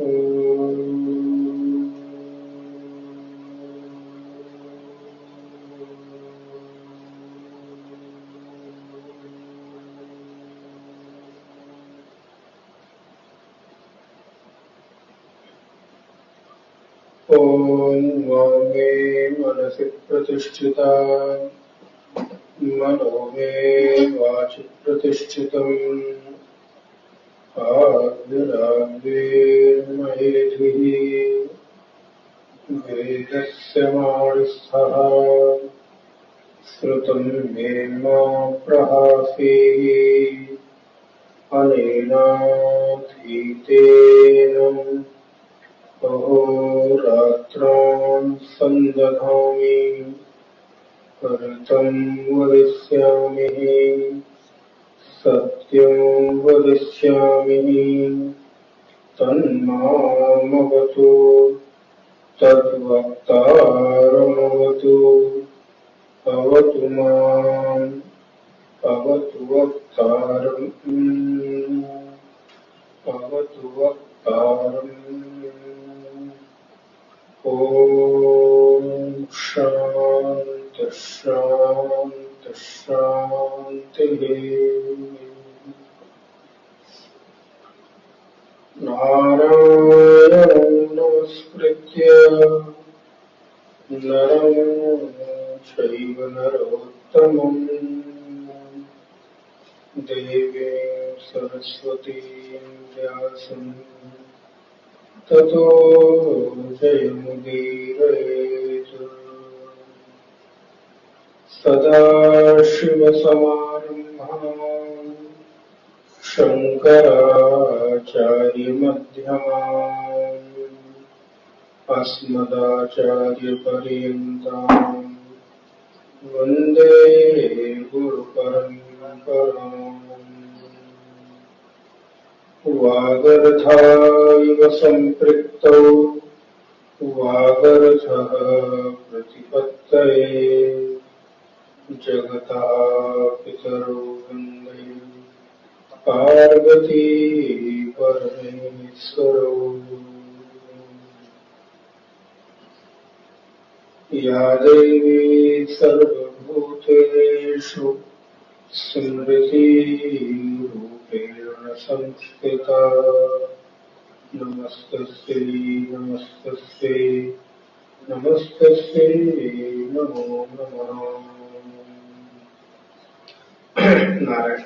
ॐ वामे मनसि प्रतिष्ठिता मनो मे वाचि प्रतिष्ठितम् आद्यराग्निर्मयेधिः वेदस्य मानस्थः श्रुतं मे मा प्रहासीः अनेनाधीतेन अहोरात्रान् सन्दधामि परतं वदिष्यामि सत्यं वदिष्यामि तन्मामवतु तद्वक्तारमवतु अवतु माम् अवतु वक्तारम् अवतु वक्तारम्। ॐ शान्ति शान्ति शान्तिः। नारायणं नमस्कृत्य नरं चैव नरोत्तमं देवीं सरस्वतीं व्यासं ततो जयमुदीरयेत्। सदाशिवसमारम्भाम् शङ्कराचार्यमध्यमाम् अस्मदाचार्यपर्यन्ताम् वन्दे गुरुपरम्पराम्। वागर्धाविव सम्पृक्तौ वागर्धः प्रतिपत्तये जगतः पितरौ वन्दे पार्वती परमेश्वरौ। या देवी सर्वभूतेषु स्मृतिरूपेण संस्थिता नमस्तस्यै नमस्तस्यै नमस्तस्यै नमो नमः। नारायण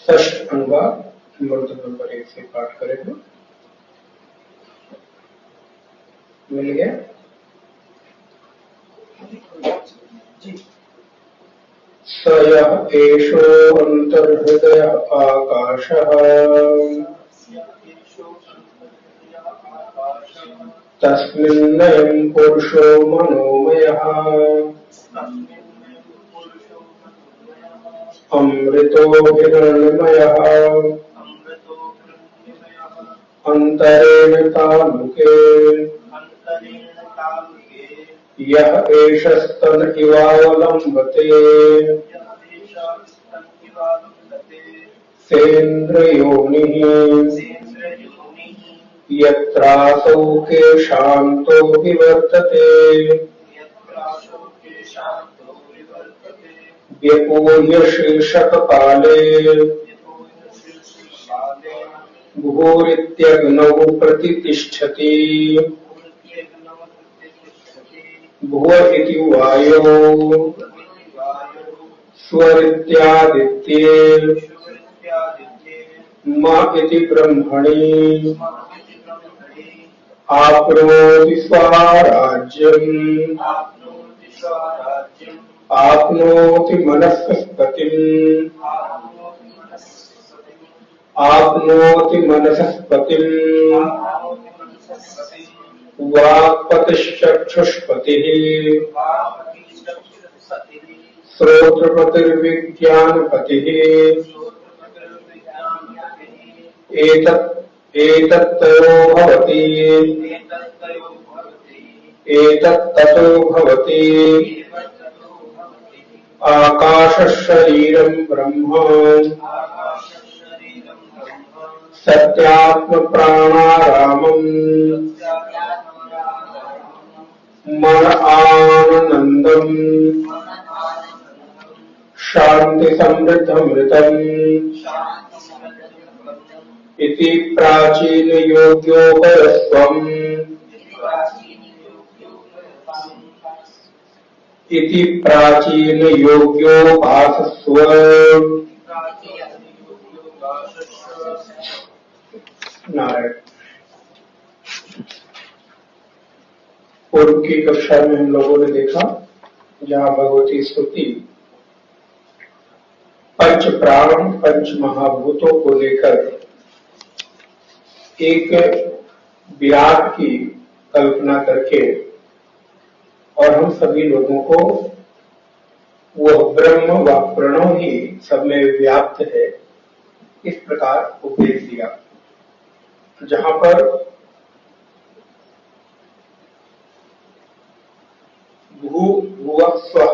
षष्ठ अनुवाद मंत्र नंबर 1 से पाठ करेंगे। मिल गया? स यः एषो अन्तर्हृदय आकाशः तस्मिन्नयं पुरुषो मनोमयः अमृतो हिरण्मयः अन्तरेण तालुके यः एषस्तन इवावलम्बते सेन्द्रयोनिः यत्रासौ केशान्तो विवर्तते व्यपूय शीर्षकपाले भूरित्यग्नौ प्रतितिष्ठति भुव इति वायो स्वरित्यादित्ये म इति ब्रह्मणि आप्नोति स्वराज्यम् आप्नोति मनस्पतिम् आप्नोति मनसस्पतिम् वाक्पतिश्चक्षुष्पतिः श्रोत्रपतिर्विज्ञानपतिः एतत्तयो भवति एतत्ततो भवति आकाशशरीरं ब्रह्म सत्यात्म प्राणारामम् मन आनंदम् शांति समृद्धमृतम् इति प्राचीन योग्योपरस्वम् इति प्राचीन योग्योपासस्व। नारायण। पूर्व की कक्षा में हम लोगों ने देखा जहाँ भगवती स्तुति पंच प्राण पंच महाभूतों को लेकर एक विराट की कल्पना करके और हम सभी लोगों को वह ब्रह्म व प्रणव ही सब में व्याप्त है इस प्रकार उपदेश दिया, जहां पर भू भुवः स्वः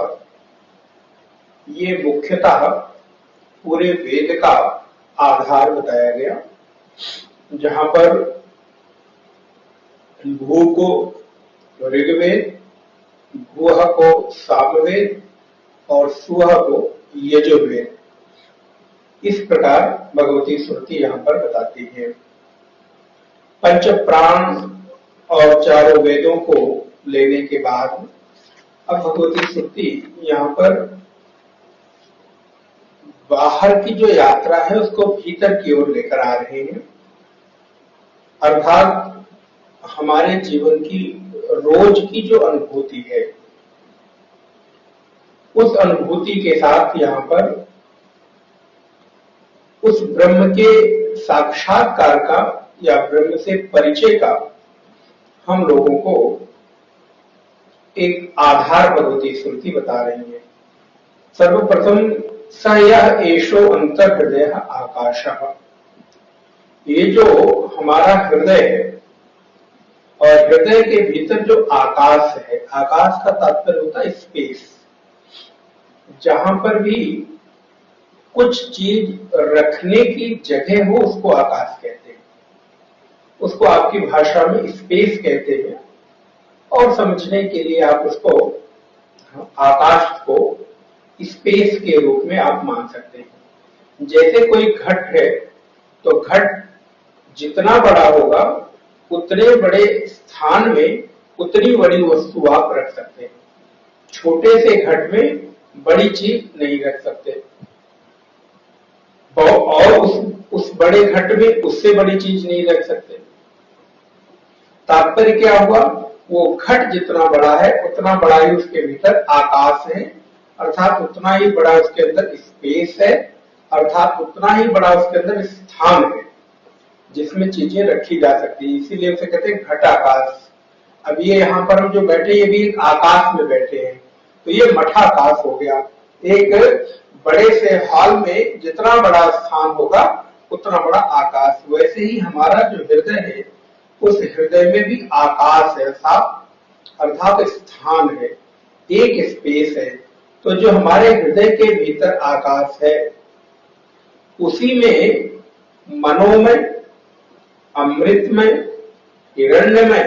ये मुख्यतः पूरे वेद का आधार बताया गया, जहां पर भू को ऋग्वेद, भुवः को सामवेद और स्वः को यजुर्वेद, इस प्रकार भगवती श्रुति यहाँ पर बताती है। पंच प्राण और चारों वेदों को लेने के बाद अब भगवती श्रुति यहाँ पर बाहर की जो यात्रा है उसको भीतर की ओर लेकर आ रहे हैं, अर्थात हमारे जीवन की रोज की जो अनुभूति है उस अनुभूति के साथ यहाँ पर उस ब्रह्म के साक्षात्कार का या ब्रह्म से परिचय का हम लोगों को एक आधार भगवती श्रुति बता रही है। सर्वप्रथम स यह एषो अंतर्हृदय आकाशः, ये जो हमारा हृदय है और हृदय के भीतर जो आकाश है, आकाश का तात्पर्य होता है स्पेस, जहां पर भी कुछ चीज रखने की जगह हो उसको आकाश कहते हैं, उसको आपकी भाषा में स्पेस कहते हैं और समझने के लिए आप उसको आकाश को स्पेस के रूप में आप मान सकते हैं। जैसे कोई घट है तो घट जितना बड़ा होगा उतने बड़े स्थान में उतनी बड़ी वस्तु आप रख सकते हैं, छोटे से घट में बड़ी चीज नहीं रख सकते और उस बड़े घट में उससे बड़ी चीज नहीं रख सकते। तात्पर्य क्या हुआ, वो घट जितना बड़ा है उतना बड़ा ही उसके भीतर आकाश है, अर्थात उतना ही बड़ा उसके अंदर स्पेस है, अर्थात उतना ही बड़ा उसके अंदर स्थान है जिसमें चीजें रखी जा सकती है, इसीलिए उसे कहते हैं घट आकाश। अब ये यहाँ पर हम जो बैठे ये भी एक आकाश में बैठे हैं, तो ये मठाकाश हो गया। एक बड़े से हॉल में जितना बड़ा स्थान होगा उतना बड़ा आकाश, वैसे ही हमारा जो हृदय है उस हृदय में भी आकाश है, अर्थात स्थान है, एक स्पेस है। तो जो हमारे हृदय के भीतर आकाश है उसी में मनोमय, अमृतमय, हिरण्यमय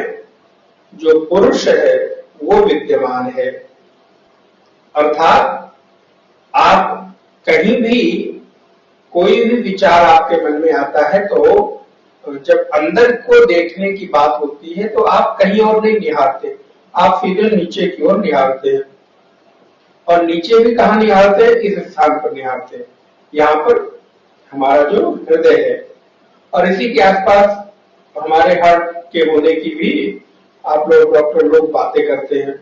जो पुरुष है वो विद्यमान है। अर्थात आप कहीं भी कोई भी विचार आपके मन में आता है तो जब अंदर को देखने की बात होती है तो आप कहीं और नहीं निहारते, आप सीधे नीचे की ओर निहारते हैं, और नीचे भी कहाँ निहारते हैं, इस स्थान पर निहारते हैं, यहाँ पर हमारा जो हृदय है। और इसी के आसपास हमारे हार्ट के होने की भी आप लोग डॉक्टर लोग बातें करते हैं।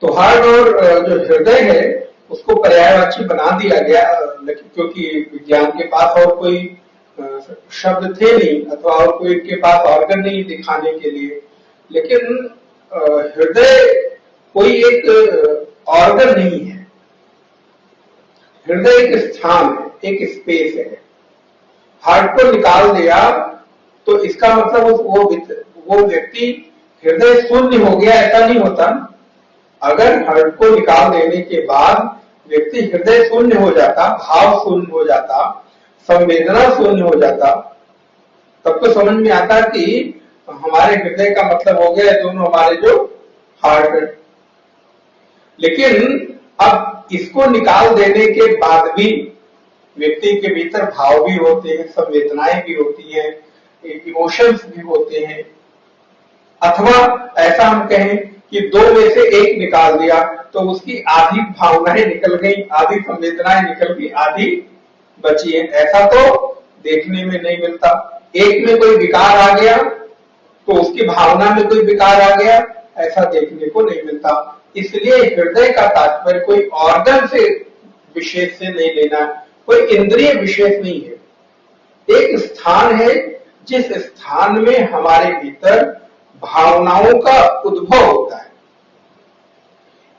तो हार्ट और जो हृदय है उसको पर्यायवाची बना दिया गया, क्योंकि विज्ञान के पास और कोई शब्द थे नहीं अथवा और कोई के पास ऑर्गन नहीं दिखाने के लिए, लेकिन हृदय कोई एक ऑर्गन नहीं है, हृदय एक स्थान है, एक स्पेस है। हार्ट को निकाल दिया तो इसका मतलब वो व्यक्ति हृदय शून्य हो गया, ऐसा नहीं होता। अगर हार्ट को निकाल देने के बाद व्यक्ति हृदय शून्य हो जाता, भाव शून्य हो जाता, संवेदना शून्य हो जाता, तब तो समझ में आता कि हमारे हृदय का मतलब हो गया दोनों हमारे जो हार्ट है। लेकिन अब इसको निकाल देने के बाद भी व्यक्ति के भीतर भाव भी होते हैं, संवेदनाएं भी होती हैं, इमोशंस भी होते हैं। अथवा ऐसा हम कहें कि दो में से एक निकाल दिया तो उसकी आधी भावनाएं निकल गई, आधी संवेदनाएं निकल गई, आधी बची है। ऐसा तो देखने में नहीं मिलता। एक में कोई विकार आ गया तो उसकी भावना में कोई विकार आ गया, ऐसा देखने को नहीं मिलता। इसलिए हृदय का तात्पर्य कोई ऑर्गन से विशेष से नहीं लेना, कोई इंद्रिय विशेष नहीं है। एक स्थान है जिस स्थान में हमारे भीतर भावनाओं का उद्भव होता है।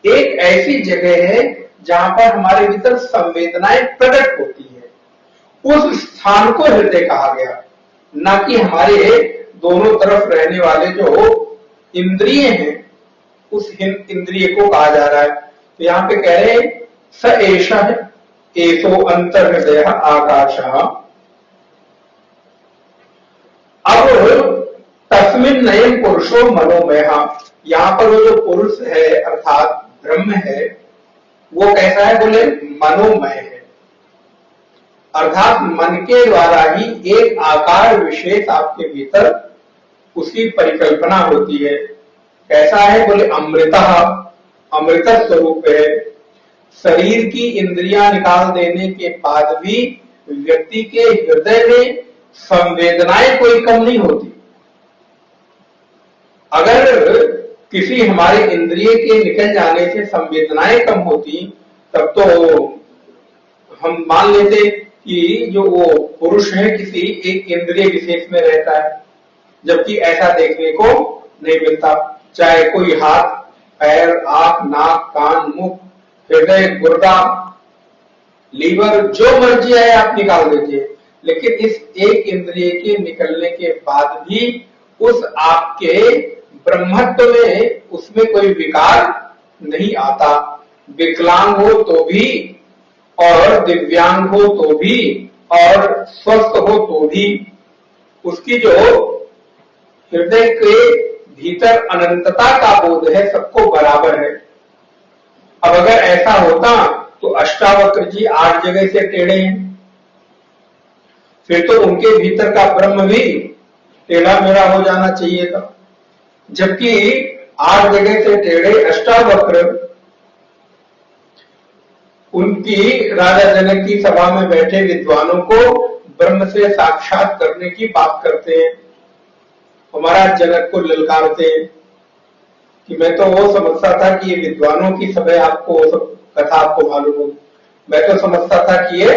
एक ऐसी जगह है जहां पर हमारे भीतर संवेदनाएं प्रकट होती है। उस स्थान को हृदय कहा गया, ना कि हमारे दोनों तरफ रहने वाले जो इंद्रिय हैं उस इंद्रिय को कहा जा रहा है। तो यहाँ पे कह रहे हैं स एषः एषो अंतर्हृदय आकाशः। अब तस्मिन् नयन पुरुषो मनोमयः, यहाँ पर वो जो पुरुष है अर्थात ब्रह्म है वो कैसा है, बोले मनोमय है। अर्थात मन के द्वारा ही एक आकार विशेष आपके भीतर उसकी परिकल्पना होती है। कैसा है, बोले अमृतः, अमृत स्वरूप है। शरीर की इंद्रियां निकाल देने के बाद भी व्यक्ति के हृदय में संवेदनाएं कोई कम नहीं होती। अगर किसी हमारे इंद्रिय के निकल जाने से संवेदनाएं कम होती तब तो हम मान लेते कि जो वो पुरुष है किसी एक इंद्रिय विशेष में रहता है, जबकि ऐसा देखने को नहीं मिलता। चाहे कोई हाथ, पैर, आंख, नाक, कान, मुख, हृदय, गुर्दा, लीवर, जो मर्जी है आप निकाल दीजिए, लेकिन इस एक इंद्रिय के निकलने के बाद भी उस आपके ब्रह्मत्व में उसमें कोई विकार नहीं आता। विकलांग हो तो भी और दिव्यांग हो तो भी और स्वस्थ हो तो भी उसकी जो हृदय के भीतर अनंतता का बोध है सबको बराबर है। अब अगर ऐसा होता तो अष्टावक्र जी 8 जगह से टेढ़े हैं, फिर तो उनके भीतर का ब्रह्म भी टेढ़ा मेढ़ा हो जाना चाहिए था। जबकि 8 जगह से टेढ़े अष्टावक्र उनकी राजा जनक की सभा में बैठे विद्वानों को ब्रह्म से साक्षात करने की बात करते हैं। हमारा जनक को ललकारते हैं कि मैं तो वो समझता था कि ये विद्वानों की सभा, आपको सब कथा आपको मालूम हो, मैं तो समझता था कि ये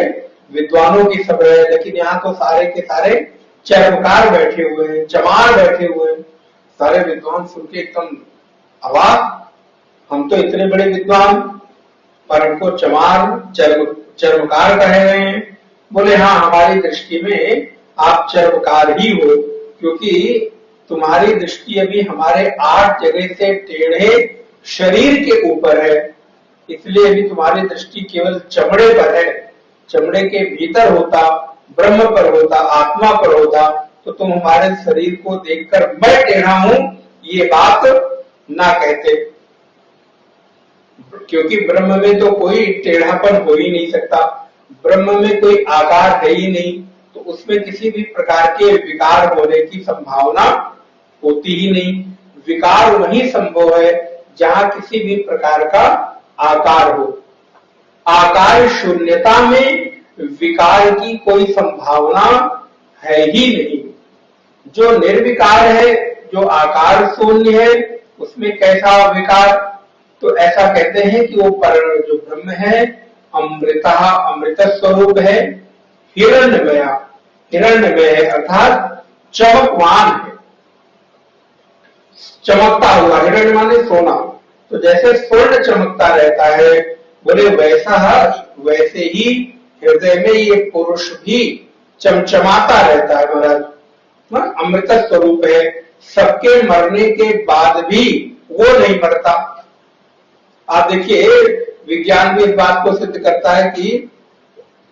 विद्वानों की सभा है, लेकिन यहाँ तो सारे के सारे चर्मकार बैठे हुए हैं, चमार बैठे हुए हैं। सारे विद्वान सुन के एकदम अवाक, हम तो इतने बड़े विद्वान पर हमको चर्मकार कहे रहे हैं। बोले हाँ, हमारी दृष्टि में आप चर्मकार ही हो, क्योंकि तुम्हारी दृष्टि अभी हमारे 8 जगह से टेढ़े शरीर के ऊपर है, इसलिए अभी तुम्हारी दृष्टि केवल चमड़े पर है। चमड़े के भीतर होता, ब्रह्म पर होता, आत्मा पर होता, तो तुम हमारे शरीर को देखकर मैं टेढ़ा हूं ये बात ना कहते, क्योंकि ब्रह्म में तो कोई टेढ़ापन हो ही नहीं सकता। ब्रह्म में कोई आकार है ही नहीं, तो उसमें किसी भी प्रकार के विकार होने की संभावना होती ही नहीं। विकार वही संभव है जहां किसी भी प्रकार का आकार हो। आकार शून्यता में विकार की कोई संभावना है ही नहीं। जो निर्विकार है, जो आकार शून्य है, उसमें कैसा विकार? तो ऐसा कहते हैं कि वो पर जो ब्रह्म है अमृता, अमृत स्वरूप है, हिरण्यमय, हिरण्यमय है अर्थात चमकवान है, चमकता हुआ। हिरण्य माने सोना, तो जैसे स्वर्ण चमकता रहता है, बोले वैसे ही हृदय में ये पुरुष भी चमचमाता रहता है महाराज। अमृत स्वरूप है, सबके मरने के बाद भी वो नहीं मरता। आप देखिए विज्ञान भी इस बात को सिद्ध करता है कि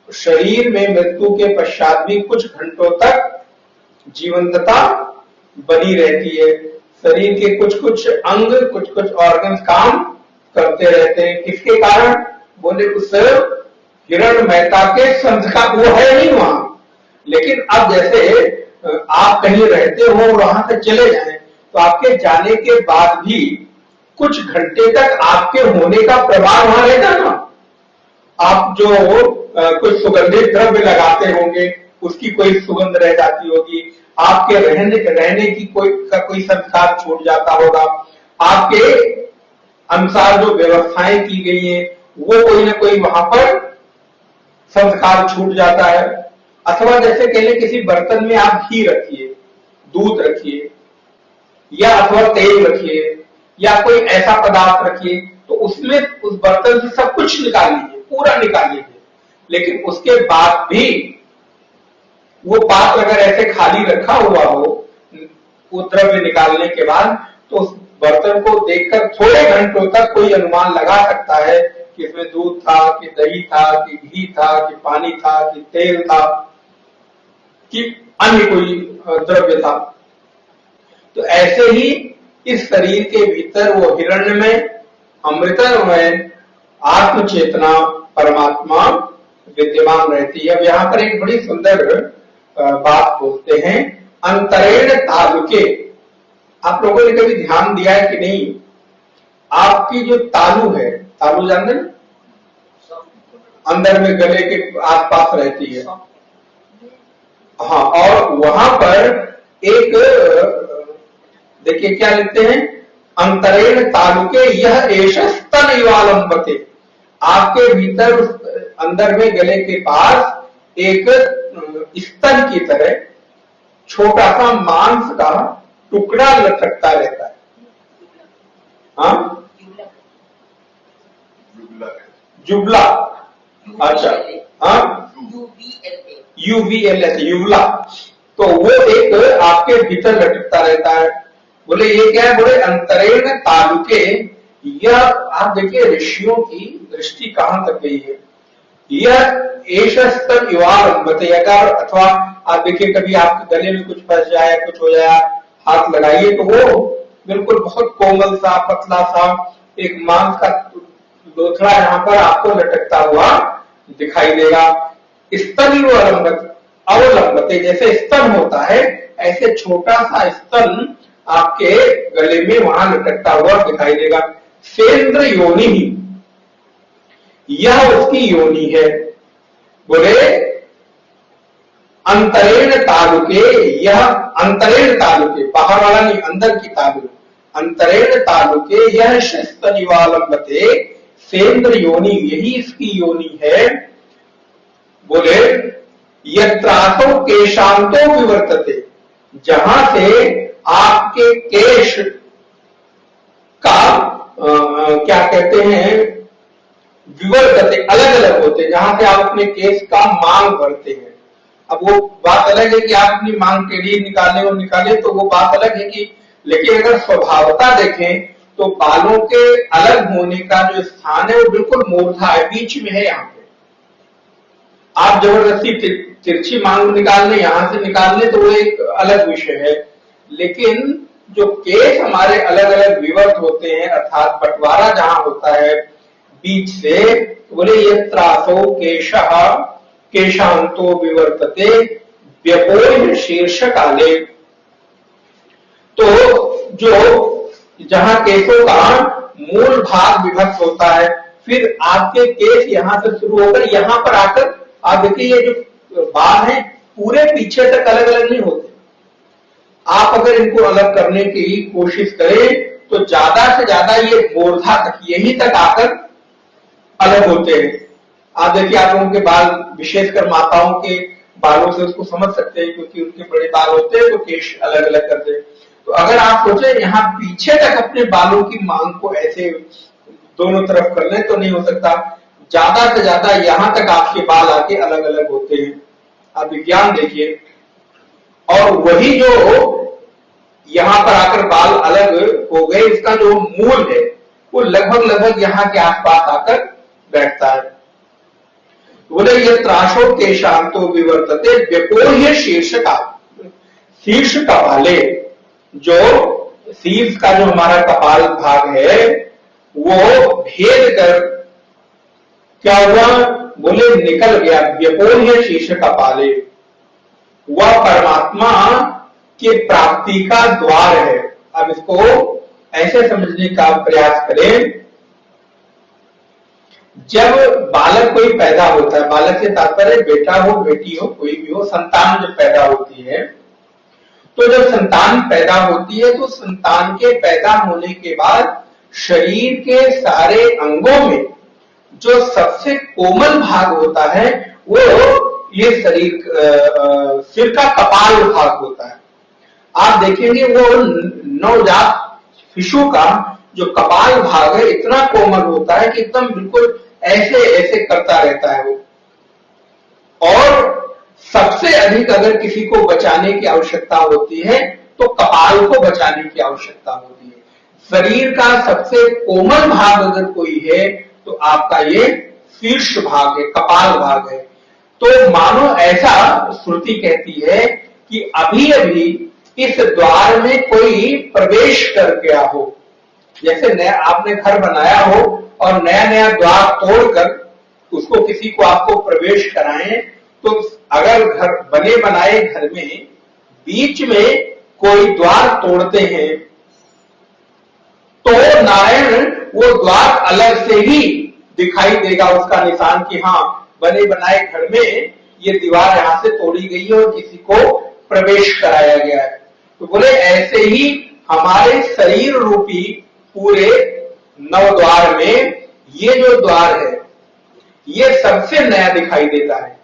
शरीर में मृत्यु के पश्चात भी कुछ घंटों तक जीवंतता बनी रहती है। शरीर के कुछ कुछ अंग, कुछ कुछ ऑर्गन्स काम करते रहते हैं। किसके कारण? बोले उस हिरण मेहता के संस्कार, वो है नहीं वहां, लेकिन अब जैसे आप कहीं रहते हो और वहां से चले जाएं, तो आपके जाने के बाद भी कुछ घंटे तक आपके होने का प्रभाव वहां रहेगा ना। आप जो कोई सुगंधित द्रव्य लगाते होंगे, उसकी कोई सुगंध रह जाती होगी, आपके रहने की कोई संस्कार छूट जाता होगा, आपके अनुसार जो व्यवस्थाएं की गई हैं वो कोई ना कोई वहां पर संस्कार छूट जाता है। अथवा जैसे कह लें किसी बर्तन में आप घी रखिए, दूध रखिए, या अथवा तेल रखिए, या कोई ऐसा पदार्थ रखिए, तो उसमें उस बर्तन से सब कुछ निकाल लीजिए, पूरा निकाल लीजिए, लेकिन उसके बाद भी वो पात्र अगर ऐसे खाली रखा हुआ हो, वो द्रव्य निकालने के बाद, तो उस बर्तन को देखकर थोड़े घंटों तक कोई अनुमान लगा सकता है कि इसमें दूध था, कि दही था, कि घी था, कि पानी था, कि तेल था, कि अन्य कोई द्रव्य था। तो ऐसे ही इस शरीर के भीतर वो हिरण्य में, अमृतमय आत्म चेतना परमात्मा विद्यमान रहती है। अब यहाँ पर एक बड़ी सुंदर बात बोलते हैं, अंतरेण तालुके। आप लोगों ने कभी ध्यान दिया है कि नहीं, आपकी जो तालु है, तालु जानते हैं, अंदर में गले के आसपास रहती है, हाँ, और वहां पर एक देखिए क्या लिखते हैं, अंतरेण तालुके यह एष स्तन इवालंबते। आपके भीतर अंदर में गले के पास एक स्तन की तरह छोटा सा मांस का टुकड़ा लटकता रहता है। हाँ, जुबला, अच्छा, हाँ, UVLA, युवला। तो वो एक आपके भीतर लटकता रहता है। बोले ये क्या है? बोले अंतरेण तालुके। यह आप देखिए ऋषियों की दृष्टि कहां तक गई है। यह एष स्तन इवालंबते, अगर अथवा आप देखिए कभी आपके गले में कुछ फंस जाए, कुछ हो जाए, हाथ लगाइए तो वो बिल्कुल बहुत कोमल सा, पतला सा एक मांस का लोथड़ा यहाँ पर आपको लटकता हुआ दिखाई देगा। स्तन अवलंबते, जैसे स्तन होता है ऐसे छोटा सा स्तन आपके गले में वहां लटकता हुआ दिखाई देगा। सेंद्र योनि ही, यह उसकी योनि है। बोले अंतरेण तालुके, यह अंतरेण तालुके, बाहर वाला नहीं, अंदर की तालु, अंतरेण तालुके यह स्तनिवालंबते सेंद्र योनि, यही इसकी योनि है। बोले यत्रासो केशांतो विवर्तते, जहां से आपके केश का क्या कहते हैं, विवर्तते, अलग अलग होते, जहां से आप अपने केश का मांग भरते हैं। अब वो बात अलग है कि आप अपनी मांग के लिए निकाले तो वो बात अलग है कि, लेकिन अगर स्वभावता देखें तो बालों के अलग होने का जो स्थान है वो बिल्कुल मूर्धा है, बीच में है। यहाँ पे आप जबरदस्ती तिरछी मांग निकालने, यहां से निकालने, तो वो एक अलग विषय है। लेकिन जो केश हमारे अलग अलग विवर्त होते हैं, अर्थात बंटवारा जहां होता है बीच से, तो बोले ये त्रासो केशः केशांतो विवर्तते व्यपोय शीर्ष काले। तो जो जहां केशों का मूल भाग विभक्त होता है, फिर आपके केश यहां से शुरू होकर यहां पर आकर, आप देखिए ये जो बाल है पूरे पीछे तक अलग अलग नहीं होते। आप अगर इनको अलग करने की कोशिश करें तो ज्यादा से ज्यादा ये मूर्धा तक, यहीं तक आकर अलग होते हैं। आप देखिए आप लोगों के बाल, विशेषकर माताओं के बालों से उसको समझ सकते हैं, क्योंकि उनके बड़े बाल होते हैं तो केश अलग अलग करते हैं। तो अगर आप सोचे यहाँ पीछे तक अपने बालों की मांग को ऐसे दोनों तरफ कर लें तो नहीं हो सकता। ज्यादा से ज्यादा यहां तक आपके बाल आके अलग अलग होते हैं। आप विज्ञान देखिए, और वही जो यहां पर आकर बाल अलग हो गए, इसका जो मूल है वो लगभग लगभग यहाँ के आसपास आकर बैठता है। बोले ये त्रासो के शांतो विवर्तते व्यपोह्य शीर्ष कपाले, जो शीर्ष का जो हमारा कपाल भाग है वो भेद कर क्या हुआ, बोले निकल गया। व्यपोह्य शीर्ष कपाले, वह परमात्मा की प्राप्ति का द्वार है। अब इसको ऐसे समझने का प्रयास करें, जब बालक कोई पैदा होता है, बालक से तात्पर्य बेटा हो बेटी हो कोई भी हो, संतान जब पैदा होती है, तो जब संतान पैदा होती है तो संतान के पैदा होने के बाद शरीर के सारे अंगों में जो सबसे कोमल भाग होता है वो ये शरीर सिर का कपाल भाग होता है। आप देखेंगे वो नवजात शिशु का जो कपाल भाग है इतना कोमल होता है कि एकदम बिल्कुल ऐसे ऐसे करता रहता है वो। और सबसे अधिक अगर किसी को बचाने की आवश्यकता होती है तो कपाल को बचाने की आवश्यकता होती है। शरीर का सबसे कोमल भाग अगर कोई है तो आपका ये शीर्ष भाग है, कपाल भाग है। तो मानो ऐसा श्रुति कहती है कि अभी अभी इस द्वार में कोई प्रवेश कर गया हो, जैसे नया आपने घर बनाया हो और नया नया द्वार तोड़कर उसको किसी को आपको प्रवेश कराएं, तो अगर घर बने बनाए घर में बीच में कोई द्वार तोड़ते हैं तो नारायण वो द्वार अलग से ही दिखाई देगा, उसका निशान कि हाँ बने बनाए घर में ये दीवार यहां से तोड़ी गई है और किसी को प्रवेश कराया गया है। तो बोले ऐसे ही हमारे शरीर रूपी पूरे नवद्वार में ये जो द्वार है ये सबसे नया दिखाई देता है।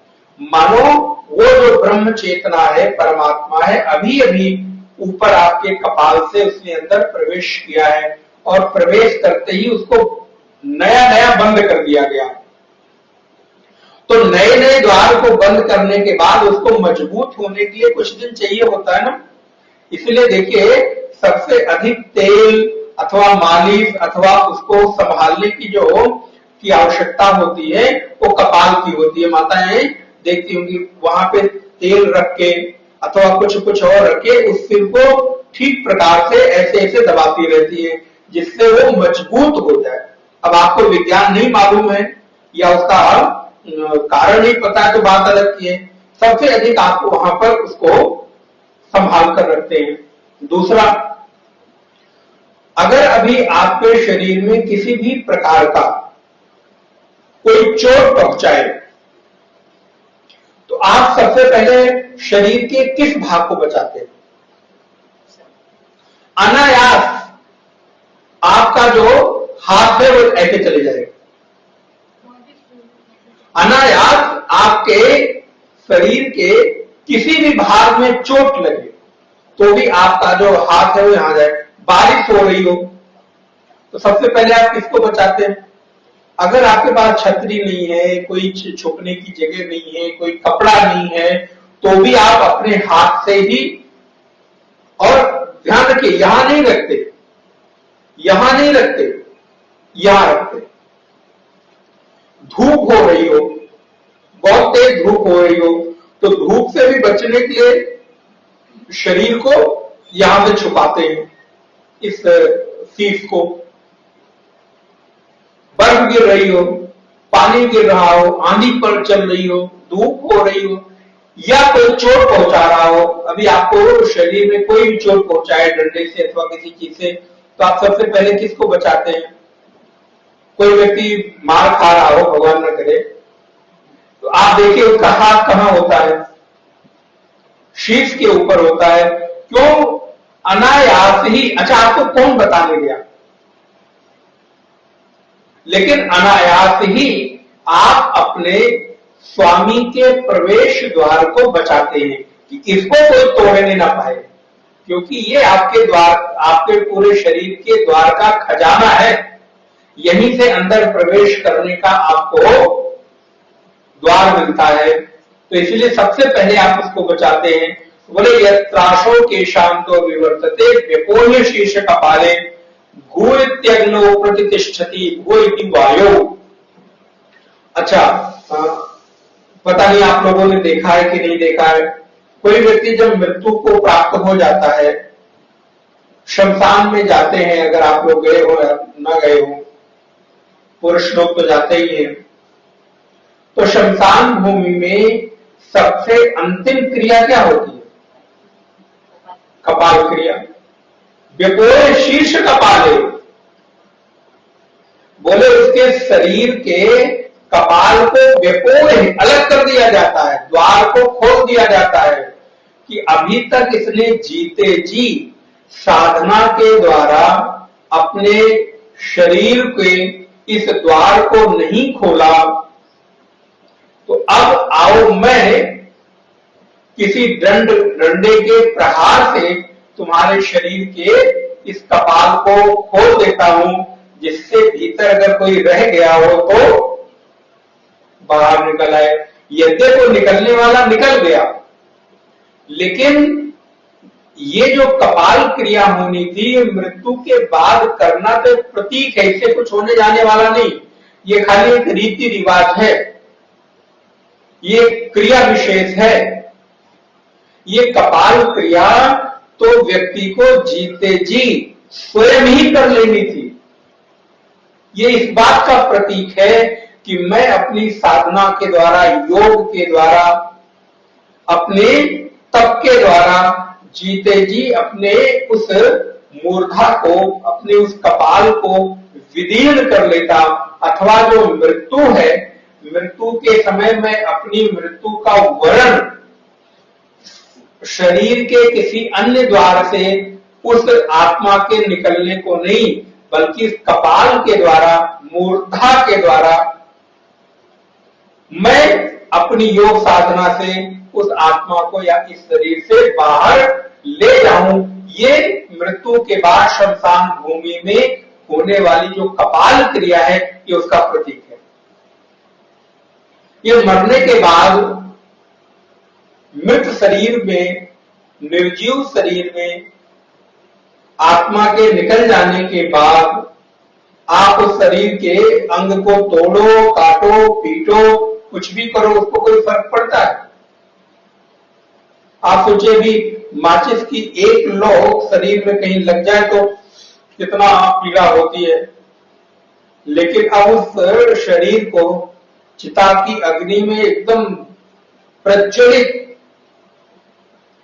मानो वो जो ब्रह्म चेतना है, परमात्मा है, अभी अभी ऊपर आपके कपाल से उसने अंदर प्रवेश किया है और प्रवेश करते ही उसको नया नया बंद कर दिया गया। तो नए नए द्वार को बंद करने के बाद उसको मजबूत होने के लिए कुछ दिन चाहिए होता है ना। इसलिए देखिए सबसे अधिक तेल अथवा मालिश अथवा उसको संभालने की आवश्यकता होती है वो कपाल की होती है। माताएं देखती होंगी वहां पे तेल रख के अथवा कुछ और रख के उस सिर को ठीक प्रकार से ऐसे ऐसे दबाती रहती है जिससे वो मजबूत हो जाए। अब आपको विज्ञान नहीं मालूम है या उसका कारण नहीं पता है तो बात अलग की है। सबसे अधिक आप वहां पर उसको संभाल कर रखते हैं। दूसरा, अगर अभी आपके शरीर में किसी भी प्रकार का कोई चोट पहुंचाए तो आप सबसे पहले शरीर के किस भाग को बचाते हैं? अनायास आपका जो हाथ है वो ऐसे चले जाएगा। अनायास आपके शरीर के किसी भी भाग में चोट लगे तो भी आपका जो हाथ है वो यहां जाए। बारिश हो रही हो तो सबसे पहले आप किसको बचाते हैं? अगर आपके पास छतरी नहीं है, कोई छुपने की जगह नहीं है, कोई कपड़ा नहीं है, तो भी आप अपने हाथ से ही, और ध्यान रखिए यहां नहीं रखते, यहां नहीं रखते, यहां रखते। धूप हो रही हो, बहुत तेज धूप हो रही हो, तो धूप से भी बचने के लिए शरीर को यहां से छुपाते हैं, इस शीश को। बर्फ गिर रही हो, पानी गिर रहा हो, आंधी पर चल रही हो, धूप हो रही हो, या कोई चोट पहुंचा रहा हो। अभी आपको शरीर में कोई भी चोट पहुंचाए डंडे से अथवा किसी चीज से, तो आप सबसे पहले किसको बचाते हैं? कोई व्यक्ति मार खा रहा हो, भगवान न करे, तो आप देखिए उसका हाथ कहां होता है? शीश के ऊपर होता है। क्यों? अनायास ही। अच्छा, आपको कौन बताने गया? लेकिन अनायास ही आप अपने स्वामी के प्रवेश द्वार को बचाते हैं कि इसको कोई तोड़ने ना पाए, क्योंकि ये आपके द्वार, आपके पूरे शरीर के द्वार का खजाना है। यहीं से अंदर प्रवेश करने का आपको द्वार मिलता है। तो इसलिए सबसे पहले आप उसको बचाते हैं। बोले यत्राशो के शांतो विवर्तते व्यपोह्य शीर्ष कपाले भू इत्यग्नो प्रतिष्ठति भू इति वायो। अच्छा, पता नहीं आप लोगों ने देखा है कि नहीं देखा है, कोई व्यक्ति जब मृत्यु को प्राप्त हो जाता है, शमशान में जाते हैं, अगर आप लोग गए हो या न गए हो, पुरुष लोग तो जाते ही हैं, तो शमशान भूमि में सबसे अंतिम क्रिया क्या होती है? कपाल क्रिया। व्यपोय शीर्ष कपाले, बोले उसके शरीर के कपाल को व्यपोय अलग कर दिया जाता है, द्वार को खोल दिया जाता है कि अभी तक इसने जीते जी साधना के द्वारा अपने शरीर के इस द्वार को नहीं खोला, तो अब आओ मैं किसी डंडे के प्रहार से तुम्हारे शरीर के इस कपाल को खोल देता हूं, जिससे भीतर अगर कोई रह गया हो तो बाहर निकल आए। यद्यपि तो निकलने वाला निकल गया, लेकिन ये जो कपाल क्रिया होनी थी मृत्यु के बाद करना तो प्रतीक है, इससे कुछ होने जाने वाला नहीं, ये खाली एक रीति रिवाज है, ये क्रिया विशेष है। ये कपाल क्रिया तो व्यक्ति को जीते जी स्वयं ही कर लेनी थी। ये इस बात का प्रतीक है कि मैं अपनी साधना के द्वारा, योग के द्वारा, अपने तप के द्वारा जीते जी अपने उस मूर्धा को, अपने उस कपाल को विदीर्ण कर लेता, अथवा जो मृत्यु है, मृत्यु के समय में अपनी मृत्यु का वर्ण शरीर के किसी अन्य द्वार से उस आत्मा के निकलने को नहीं, बल्कि इस कपाल के द्वारा, मूर्धा के द्वारा मैं अपनी योग साधना से उस आत्मा को या इस शरीर से बाहर ले जाऊं। ये मृत्यु के बाद शमशान भूमि में होने वाली जो कपाल क्रिया है, ये उसका प्रतीक है। ये मरने के बाद मृत शरीर में, निर्जीव शरीर में आत्मा के निकल जाने के बाद आप उस शरीर के अंग को तोड़ो, काटो, पीटो, कुछ भी करो, उसको कोई फर्क पड़ता है? आप सोचिए भी माचिस की एक लौ शरीर में कहीं लग जाए तो कितना पीड़ा होती है, लेकिन अब उस शरीर को चिता की अग्नि में एकदम प्रज्वलित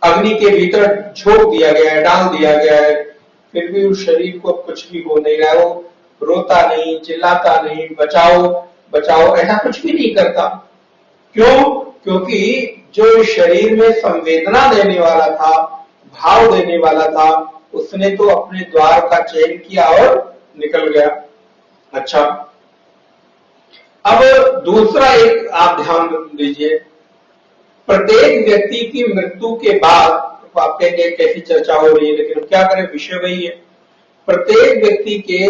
अग्नि के भीतर झोंक दिया गया है, डाल दिया गया है, फिर भी उस शरीर को कुछ भी हो नहीं रहा है, वो रोता नहीं, चिल्लाता नहीं, बचाओ बचाओ, ऐसा कुछ भी नहीं करता। क्यों? क्योंकि जो शरीर में संवेदना देने वाला था, भाव देने वाला था, उसने तो अपने द्वार का चयन किया और निकल गया। अच्छा, अब दूसरा एक आप ध्यान दीजिए, प्रत्येक व्यक्ति की मृत्यु के बाद, आप कहेंगे कैसी चर्चा हो रही है, लेकिन क्या करें, विषय वही है। प्रत्येक व्यक्ति के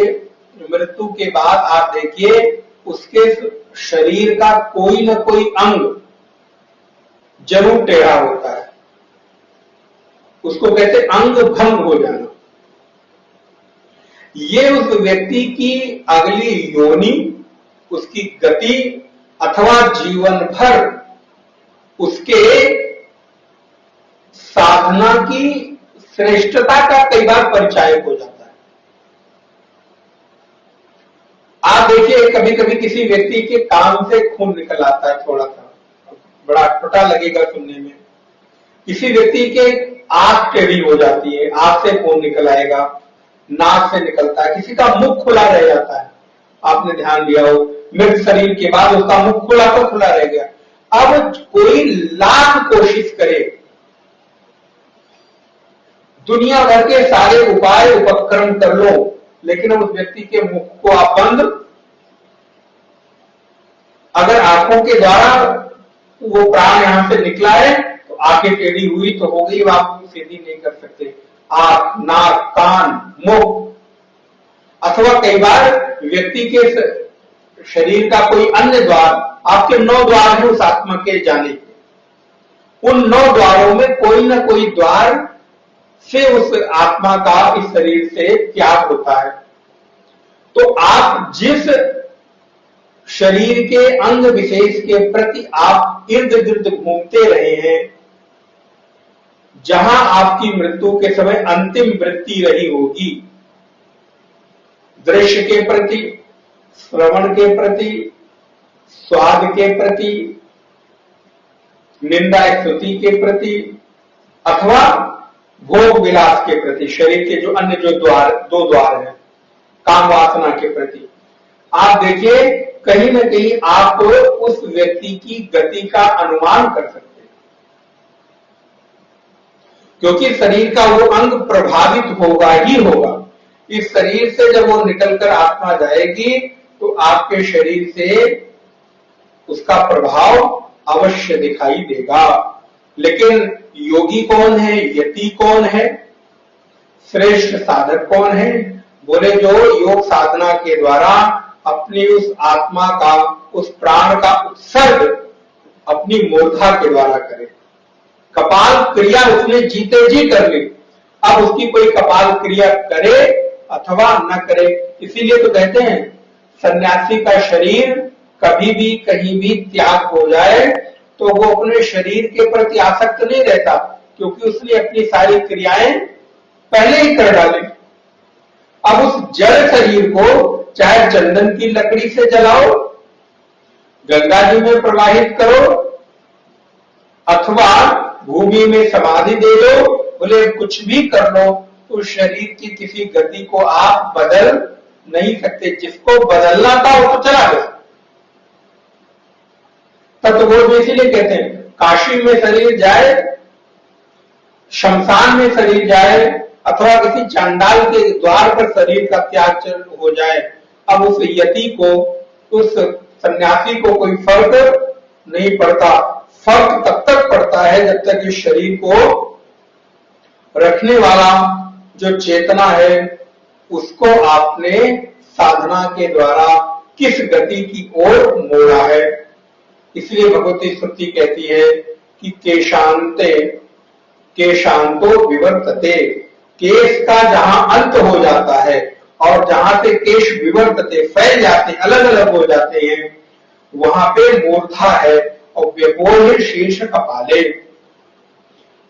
मृत्यु के बाद आप देखिए उसके शरीर का कोई न कोई अंग जरूर टेढ़ा होता है, उसको कहते अंग भंग हो जाना। ये उस व्यक्ति की अगली योनि, उसकी गति अथवा जीवन भर उसके साधना की श्रेष्ठता का कई बार परिचायक हो जाता है। आप देखिए कभी कभी किसी व्यक्ति के कान से खून निकल आता है, थोड़ा सा बड़ा अटपटा लगेगा सुनने में। किसी व्यक्ति के आंख टेढ़ी हो जाती है, आंख से खून निकल आएगा, नाक से निकलता है, किसी का मुख खुला रह जाता है, आपने ध्यान दिया हो, मृत शरीर के बाद उसका मुख खुला तो खुला रह गया। अब कोई लाख कोशिश करे, दुनिया भर के सारे उपाय उपक्रम कर लो, लेकिन उस व्यक्ति के मुख को आप बंद, अगर आंखों के द्वारा वो प्राण यहां से निकला है तो आंखें टेढ़ी हुई तो हो गई, आप सीधी नहीं कर सकते। आंख, नाक, कान, मुख, अथवा कई बार व्यक्ति के शरीर का कोई अन्य द्वार, आपके 9 द्वार हैं उस आत्मा के जाने के, उन 9 द्वारों में कोई ना कोई द्वार से उस आत्मा का इस शरीर से त्याग होता है। तो आप जिस शरीर के अंग विशेष के प्रति आप इर्द गिर्द घूमते रहे हैं, जहां आपकी मृत्यु के समय अंतिम वृत्ति रही होगी, दृश्य के प्रति, श्रवण के प्रति, स्वाद के प्रति, निंदा स्तुति के प्रति, अथवा भोग विलास के प्रति, शरीर के जो अन्य जो दो द्वार हैं, काम वासना के प्रति। आप देखिए कहीं न कहीं आप उस व्यक्ति की गति का अनुमान कर सकते हैं, क्योंकि शरीर का वो अंग प्रभावित होगा ही होगा। इस शरीर से जब वो निकलकर आत्मा जाएगी तो आपके शरीर से उसका प्रभाव अवश्य दिखाई देगा। लेकिन योगी कौन है, यति कौन है, श्रेष्ठ साधक कौन है? बोले जो योग साधना के द्वारा अपनी उस आत्मा का, उस प्राण का उत्सर्ग अपनी मूर्धा के द्वारा करे। कपाल क्रिया उसने जीते जी कर ली, अब उसकी कोई कपाल क्रिया करे अथवा न करे। इसीलिए तो कहते हैं सन्यासी का शरीर कभी भी कहीं भी त्याग हो जाए तो वो अपने शरीर के प्रति आसक्त नहीं रहता, क्योंकि उसने अपनी सारी क्रियाएं पहले ही कर डाली। अब उस जड़ शरीर को चाहे चंदन की लकड़ी से जलाओ, गंगा जी में प्रवाहित करो, अथवा भूमि में समाधि दे दो, बोले कुछ भी कर लो, उस शरीर की किसी गति को आप बदल नहीं सकते। जिसको बदलना था वो तो चला गया। तत्वबोध इसीलिए कहते हैं काशी में शरीर जाए, शमशान में शरीर जाए, अथवा किसी चांडाल के द्वार पर शरीर का त्याग हो जाए, अब उस यति को, उस सन्यासी को कोई फर्क नहीं पड़ता। फर्क तब तक पड़ता है जब तक इस शरीर को रखने वाला जो चेतना है उसको आपने साधना के द्वारा किस गति की ओर मोड़ा है। इसलिए भगवती श्रुति कहती है कि केशांतो विवर्तते, केश का जहां अंत हो जाता है और जहां से केश विवर्तते, फैल जाते, अलग अलग हो जाते हैं, वहां पे मूर्धा है और व्यपोह शीर्ष कपाले,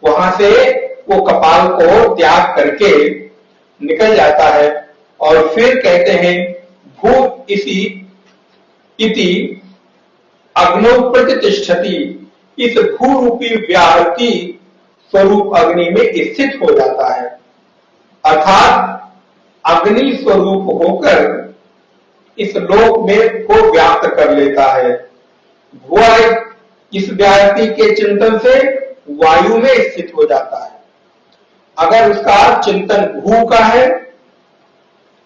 वहां से वो कपाल को त्याग करके निकल जाता है। और फिर कहते हैं भू इति अग्नो प्रतिष्ठति, इस भू रूपी व्याहृति स्वरूप अग्नि में स्थित हो जाता है, अर्थात अग्नि स्वरूप होकर इस लोक में को व्याप्त कर लेता है। भुआ इस व्याहृति के चिंतन से वायु में स्थित हो जाता है। अगर उसका चिंतन भू का है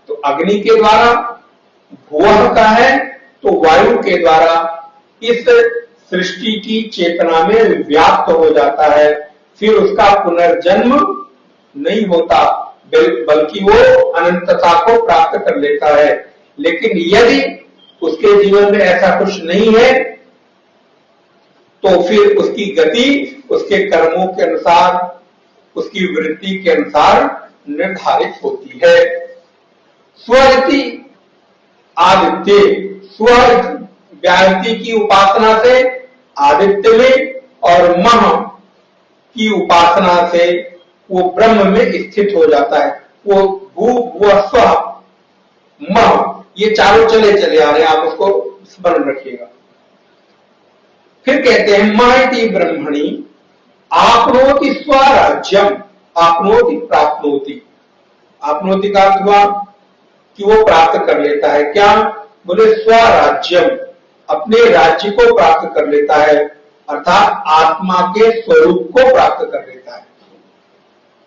तो अग्नि के द्वारा, भुवः का है तो वायु के द्वारा इस सृष्टि की चेतना में व्याप्त हो जाता है। फिर उसका पुनर्जन्म नहीं होता, बल्कि वो अनंतता को प्राप्त कर लेता है। लेकिन यदि उसके जीवन में ऐसा कुछ नहीं है तो फिर उसकी गति उसके कर्मों के अनुसार, उसकी वृत्ति के अनुसार निर्धारित होती है। स्वरति आदित्य, स्व व्याहृति की उपासना से आदित्य में और मह की उपासना से वो ब्रह्म में स्थित हो जाता है। वो भू भुव स्व मह, ये चारों चले चले आ रहे हैं, आप उसको स्मरण रखिएगा। फिर कहते हैं महति ब्रह्मणि आपनोति स्वराज्यम, आपनोति प्राप्नोति। आपनोति का अर्थ हुआ कि वो प्राप्त कर लेता है। क्या? बोले स्वराज्यम, अपने राज्य को प्राप्त कर लेता है, अर्थात आत्मा के स्वरूप को प्राप्त कर लेता है।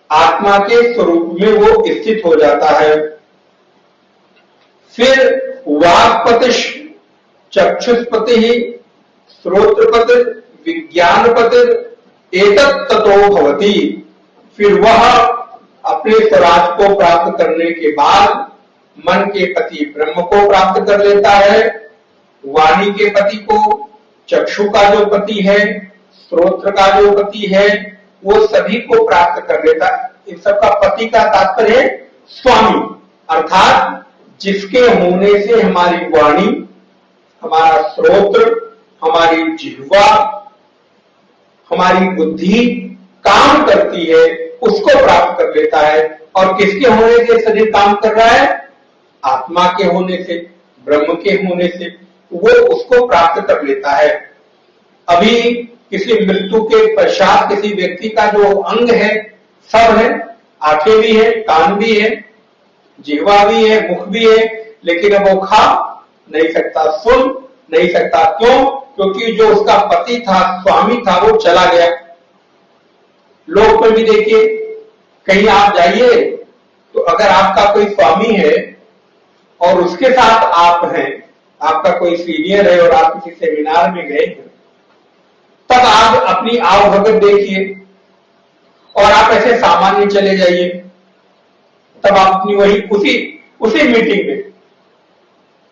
आत्मा के स्वरूप में वो स्थित हो जाता है। फिर वाक्पति, चक्षुष्पति, श्रोत्रपति, विज्ञानपति एतत् ततो भवति। फिर वह अपने स्वराज को प्राप्त करने के बाद मन के पति ब्रह्म को प्राप्त कर लेता है, वाणी के पति को, चक्षु का जो पति है, श्रोत्र का जो पति है, वो सभी को प्राप्त कर लेता है। इन सबका पति का तात्पर्य है स्वामी, अर्थात जिसके होने से हमारी वाणी, हमारा श्रोत्र, हमारी जिह्वा, हमारी बुद्धि काम करती है, उसको प्राप्त कर लेता है। और किसके होने से शरीर काम कर रहा है? आत्मा के होने से, ब्रह्म के होने से वो उसको प्राप्त कर लेता है। अभी किसी मृत्यु के पश्चात किसी व्यक्ति का जो अंग है, सब है, आंखें भी है, कान भी है, जिह्वा भी है, मुख भी है, लेकिन अब वो खा नहीं सकता, सुन नहीं सकता। क्यों? क्योंकि जो उसका पति था, स्वामी था, वो चला गया। लोक में भी देखिए, कहीं आप जाइए तो अगर आपका कोई स्वामी है और उसके साथ आप हैं, आपका कोई सीनियर है और आप किसी सेमिनार में गए हैं, तब आप अपनी आवभगत देखिए और आप ऐसे सामान्य चले जाइए, तब आप अपनी वही उसी मीटिंग में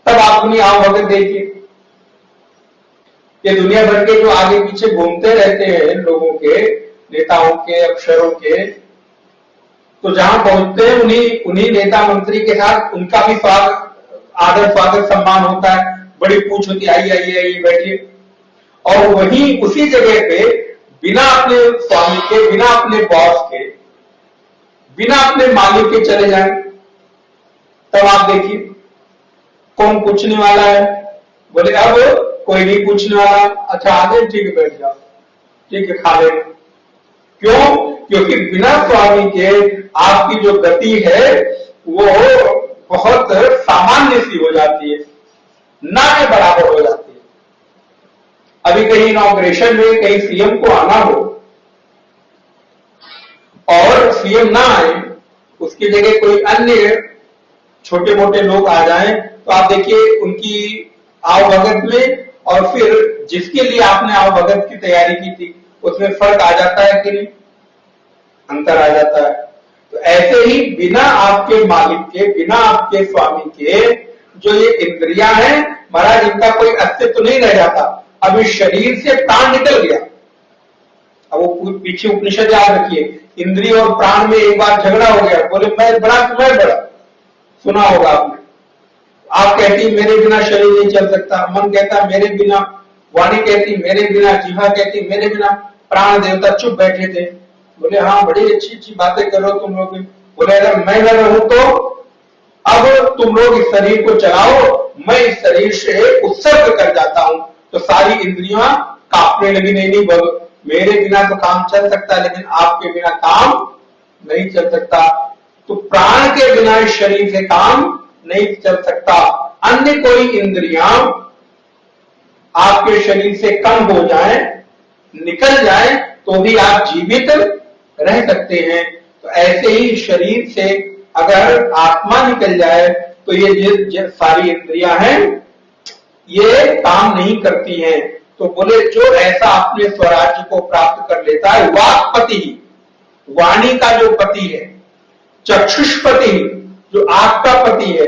तब आप अपनी आवभगत देखिए। ये दुनिया भर के जो आगे पीछे घूमते रहते हैं लोगों के, नेताओं के, अफसरों के, तो जहां पहुंचते हैं उन्हीं नेता मंत्री के साथ उनका भी आदर स्वागत सम्मान होता है, बड़ी पूछ होती है, आइए बैठिए। और वहीं उसी जगह पे बिना अपने स्वामी के, बिना अपने बॉस के, बिना अपने मालिक के चले जाएं, तब आप देखिए कौन पूछने वाला है। बोले अब कोई नहीं पूछने वाला, अच्छा आगे, ठीक है बैठ जाओ, ठीक है खा लेना। क्यों? क्योंकि बिना स्वामी के आपकी जो गति है वो बहुत सामान्य सी हो जाती है, ना के बराबर हो जाती है। अभी कहीं इनॉग्रेशन में कहीं सीएम को आना हो और सीएम ना आए, उसकी जगह कोई अन्य छोटे मोटे लोग आ जाएं, तो आप देखिए उनकी आवभगत में और फिर जिसके लिए आपने आवभगत की तैयारी की थी उसमें फर्क आ जाता है कि नहीं? अंतर आ जाता है। तो ऐसे ही बिना आपके मालिक के, बिना आपके स्वामी के जो ये इंद्रियां हैं, महाराज इनका कोई अस्तित्व नहीं रह जाता। अब इस शरीर से प्राण निकल गया। अब वो पीछे उपनिषद याद रखिए, इंद्रिय और प्राण में एक बार झगड़ा हो गया, बोले मैं बड़ा तुम्हें बड़ा, सुना होगा आपने। आप कहती मेरे बिना शरीर नहीं चल सकता, मन कहता मेरे बिना, वाणी कहती मेरे बिना, जीवा कहती मेरे बिना, प्राण देवता चुप बैठे थे। बोले हाँ बड़ी अच्छी अच्छी बातें करो तुम लोग। बोले अगर मैं न रहूं तो अब तुम लोग इस शरीर को चलाओ, मैं इस शरीर से उत्सर्ग कर जाता हूं। तो सारी इंद्रियां कांपने लगी, नहीं मेरे बिना तो काम चल सकता है लेकिन आपके बिना काम नहीं चल सकता। तो प्राण के बिना इस शरीर से काम नहीं चल सकता। अन्य कोई इंद्रियां आपके शरीर से कम हो जाए, निकल जाए, तो भी आप जीवित रह सकते हैं। तो ऐसे ही शरीर से अगर आत्मा निकल जाए तो ये सारी इंद्रियां हैं ये काम नहीं करती हैं। तो बोले जो ऐसा अपने स्वराज्य को प्राप्त कर लेता है, वाक्पति, वाणी का जो पति है, चक्षुष्पति जो आंख का पति है,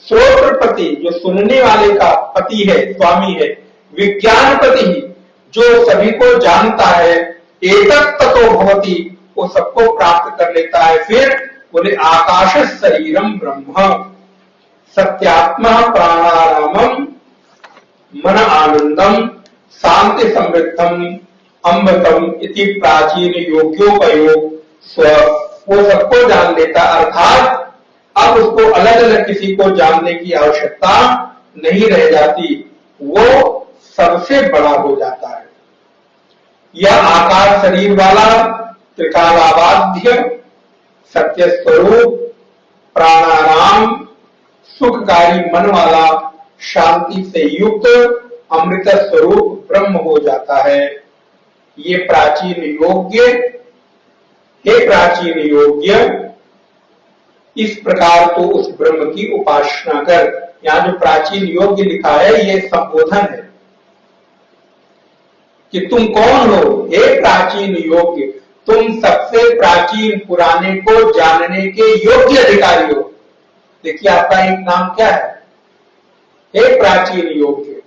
श्रोत्रपति जो सुनने वाले का पति है, स्वामी है, विज्ञानपति जो सभी को जानता है, एतत् ततो भवति वो सबको प्राप्त कर लेता है। फिर बोले आकाश शरीरम ब्रह्म सत्यात्मा प्राणारामम मन आनंदम शांति समृद्धम अमृतम इति प्राचीन योग्योपयोग वो सबको जान लेता। अर्थात अब उसको अलग अलग किसी को जानने की आवश्यकता नहीं रह जाती, वो सबसे बड़ा हो जाता है। यह आकार शरीर वाला त्रिकालाबाध्य सत्य स्वरूप प्राणाराम सुखकारी मन वाला शांति से युक्त अमृत स्वरूप ब्रह्म हो जाता है। ये प्राचीन योग्य, हे प्राचीन योग्य, इस प्रकार तो उस ब्रह्म की उपासना कर। यहां जो प्राचीन योग्य लिखा है ये संबोधन है कि तुम कौन हो, हे प्राचीन योग्य, तुम सबसे प्राचीन पुराने को जानने के योग्य अधिकारी हो। देखिए आपका एक नाम क्या है, हे प्राचीन योग्य।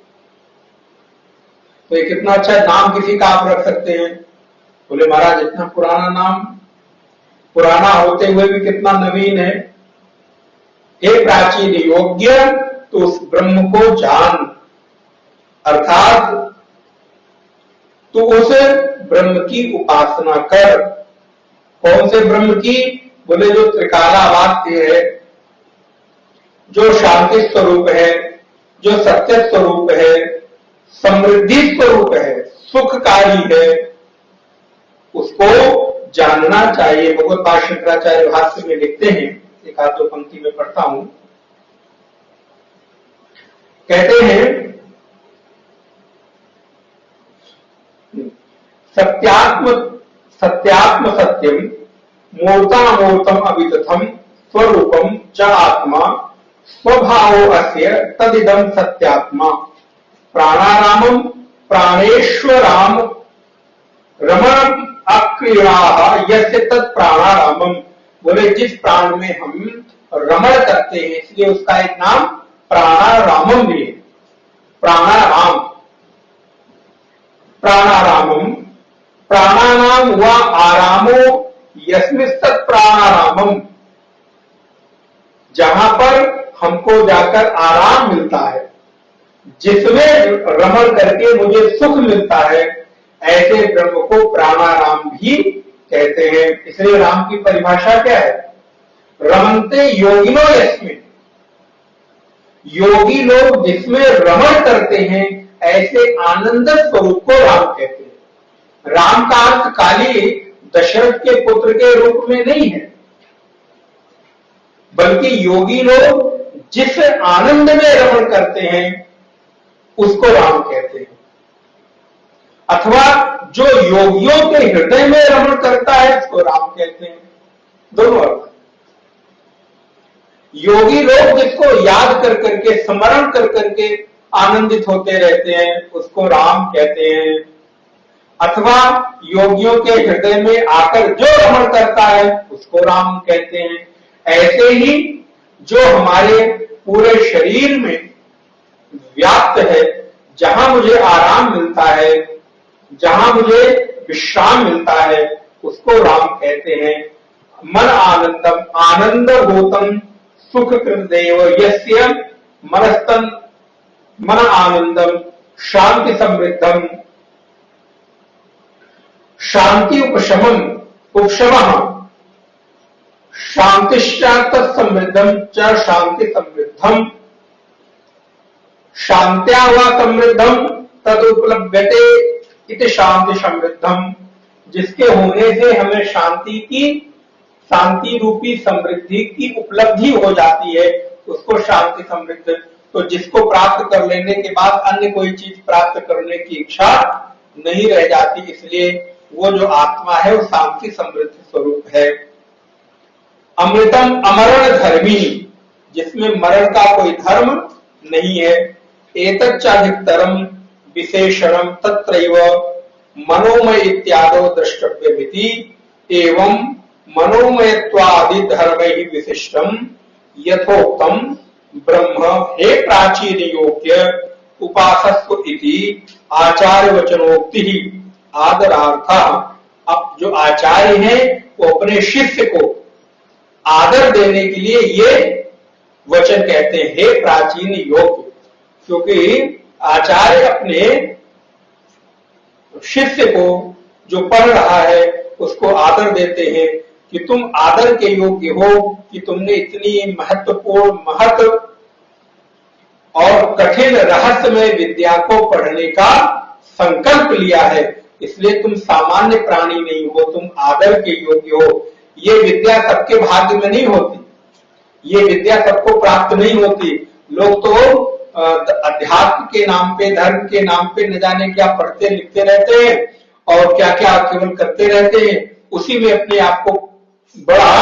तो ये कितना अच्छा नाम किसी का आप रख सकते हैं। बोले महाराज इतना पुराना नाम, पुराना होते हुए भी कितना नवीन है। हे प्राचीन योग्य, तो उस ब्रह्म को जान, अर्थात तू उस ब्रह्म की उपासना कर। कौन से ब्रह्म की? बोले जो त्रिकालावाक्य है, जो शांति स्वरूप है, जो सत्य स्वरूप है, समृद्धि स्वरूप है, सुखकारी है, उसको जानना चाहिए। भगवत पाद शंकराचार्य भाष्य में लिखते हैं, एक आध दो पंक्ति में पढ़ता हूं। कहते हैं सत्यात्म सत्यम मूर्तामूर्तम अवितथम स्वरूपम च आत्मा स्वभावो अस्य तदिदं सत्यात्मा प्राणारामम प्राणेश्वराम रमण अक्रीड़ा यस्य तत् प्राणारामम। बोले जिस प्राण में हम रमण करते हैं इसलिए उसका एक नाम प्राणारामम भी है। प्राणाराम, प्राणारामम, प्राणानाम व आरामो यस्मिस्तत् प्राणारामम। जहां पर हमको जाकर आराम मिलता है, जिसमें रमण करके मुझे सुख मिलता है, ऐसे ब्रह्म को प्राणाराम भी कहते हैं। इसलिए राम की परिभाषा क्या है? रमन्ते योगिनो यस्मिन्। योगी लोग जिसमें रमण करते हैं ऐसे आनंद स्वरूप को राम कहते हैं। राम का अर्थ खाली दशरथ के पुत्र के रूप में नहीं है, बल्कि योगी लोग जिस आनंद में रमण करते हैं उसको राम कहते हैं। अथवा जो योगियों के हृदय में रमण करता है उसको राम कहते हैं। दोनों अर्थ। योगी लोग जिसको याद कर करके, स्मरण कर करके आनंदित होते रहते हैं उसको राम कहते हैं। अथवा योगियों के हृदय में आकर जो रमण करता है उसको राम कहते हैं। ऐसे ही जो हमारे पूरे शरीर में व्याप्त है, जहां मुझे आराम मिलता है, जहां मुझे विश्राम मिलता है, उसको राम कहते हैं। मन आनंदम आनंद भूतम सुख कृदेव यस्य मनस्तन मन आनंदम शांति समृद्धम शांति उपशमम उपशमः शांतिश्चात समृद्धम च शांति समृद्धम शांत्या वा समृद्धम तद उपलभ्यते इति शांति समृद्धम। जिसके होने से हमें शांति रूपी समृद्धि की उपलब्धि हो जाती है उसको शांति समृद्ध। तो जिसको प्राप्त कर लेने के बाद अन्य कोई चीज प्राप्त करने की इच्छा नहीं रह जाती, इसलिए वो जो आत्मा है वो शांति समृद्ध स्वरूप है। अमृतम अमरण धर्मी, जिसमें मरण का कोई धर्म नहीं है। एतच्चाधिकतरम विशेषणम तत्रैव मनोमय इत्यादो द्रष्टव्यमिति एवं मनोमयत्वादि धर्मैः विशिष्टम यथोक्तम ब्रह्म हे प्राचीन योग्य उपासस्व इति आचार्य वचनोक्ति आदरार्थ। अब जो आचार्य हैं वो अपने शिष्य को आदर देने के लिए ये वचन कहते हैं, हे प्राचीन योग्य। क्योंकि आचार्य अपने शिष्य को जो पढ़ रहा है उसको आदर देते हैं कि तुम आदर के योग्य हो, कि तुमने इतनी महत्वपूर्ण महत्व और कठिन रहस्यमय विद्या को पढ़ने का संकल्प लिया है, इसलिए तुम सामान्य प्राणी नहीं हो, तुम आदर के योग्य हो। ये विद्या सबके भाग्य में नहीं होती, ये विद्या सबको प्राप्त नहीं होती। लोग तो अध्यात्म के नाम पे, धर्म के नाम पे न जाने क्या पढ़ते लिखते रहते हैं और क्या क्या केवल करते रहते हैं, उसी में अपने आप को बड़ा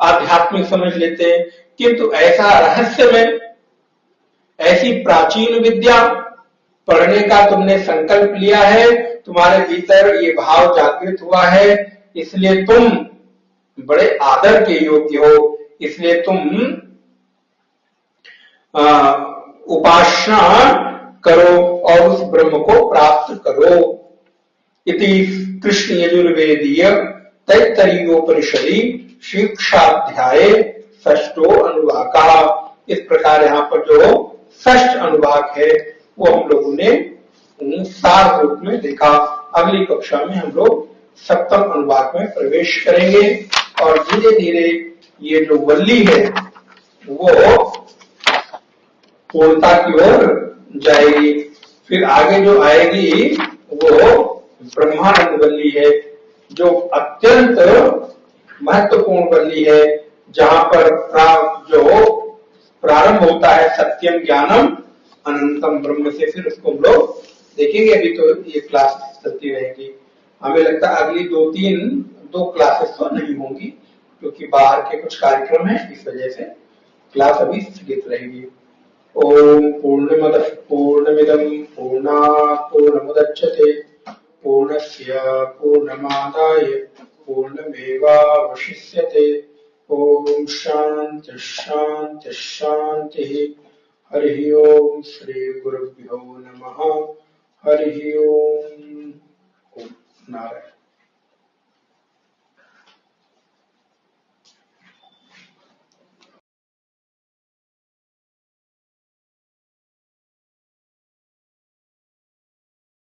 आध्यात्मिक समझ लेते हैं। किंतु ऐसा रहस्य में ऐसी प्राचीन विद्या पढ़ने का तुमने संकल्प लिया है, तुम्हारे भीतर ये भाव जागृत हुआ है, इसलिए तुम बड़े आदर के योग्य हो, इसलिए तुम उपासना करो और उस ब्रह्म को प्राप्त करो। इति कृष्ण यजुर्वेदीय तैत्तरीयोपनिषदि शिक्षाध्याय षष्ठो अनुवाक। इस प्रकार यहाँ पर जो षष्ठ अनुवाक है वो हम लोगों ने सार रूप में देखा। अगली कक्षा में हम लोग सप्तम अनुवाक में प्रवेश करेंगे और धीरे धीरे ये जो वल्ली है वो पूर्णता की ओर जाएगी। फिर आगे जो आएगी वो ब्रह्मानंद वल्ली है, जो अत्यंत महत्वपूर्ण वल्ली है, जहां पर जो प्रारंभ होता है सत्यम ज्ञानम अनंतम ब्रह्म से। फिर उसको हम लोग देखेंगे। अभी तो ये क्लास चलती रहेगी। हमें लगता है अगली दो क्लासेस तो नहीं होंगी, क्योंकि बाहर के कुछ कार्यक्रम है, इस वजह से क्लास अभी स्थगित रहेगी। ओम पूर्णमदः पूर्णमिदं पूर्णात् पूर्णमुदच्यते पूर्णस्य पूर्णमादाय पूर्णमेवावशिष्यते। ओम शांति शांति शांति। हरि ओम श्री गुरुभ्यो नमः। हरि ओम। नारायण।